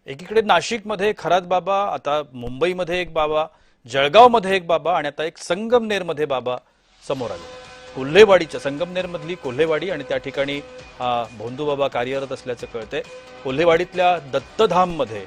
एकीकडे नाशिकमध्ये खरात बाबा, आता मुंबईमध्ये एक बाबा, जळगावमध्ये एक बाबा आणि आता एक संगमनेरमध्ये बाबा समोर आले। कोल्हेवाडीच्या संगमनेरमधली कोल्हेवाडी आणि त्या ठिकाणी भोंदू बाबा कार्यरत असल्याचं कळतंय। कोल्हेवाडीतल्या दत्तधाममध्ये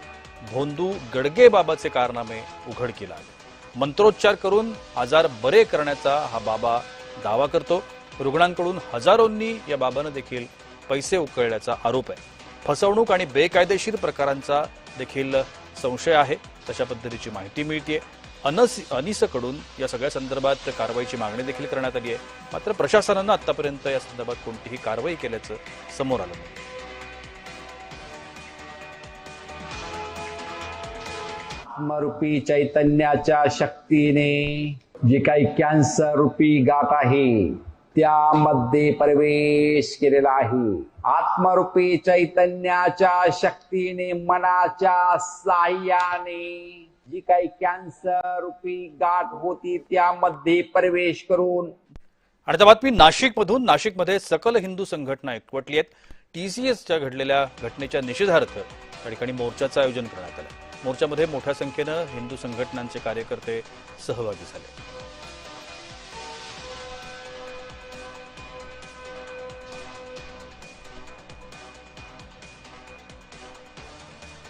भोंदू गडगे बाबाचे कारनामे उघडकीला आले। मंत्रोच्चार करून आजार बरे करण्याचा हा बाबा दावा करतो। रुग्णांकडून हजारोंनी या बाबांना देखील पैसे उकळल्याचा आरोप आहे। फसवणूक आणि बेकायदेशीर प्रकारांचा देखील संशय आहे, तशा पद्धतीची माहिती मिळते। अनिसकडून या सगळ्या संदर्भात कारवाईची मागणी देखील करण्यात आली आहे, मात्र प्रशासनानं आतापर्यंत या संदर्भात कोणतीही कारवाई केल्याचं समोर आलं नाही। आत्मरूपी चैतन्याच्या शक्तीने जे काही कॅन्सर रूपी गाठ आहे त्यामध्ये प्रवेश केलेला आहे। आत्मरूपी चैतन्याच्या शक्तीने मनाच्या साह्याने जी काही कॅन्सर रूपी गाठ होती त्यामध्ये प्रवेश करून। आणि बातमी नाशिकमधून। नाशिकमध्ये सकल हिंदू संघटना एकवटली आहेत। टीसीएसच्या घडलेल्या घटनेच्या निषेधार्थ त्या ठिकाणी मोर्चाचं आयोजन करण्यात आलं। मोर्चामध्ये मोठ्या संख्येनं हिंदू संघटनांचे कार्यकर्ते सहभागी झाले।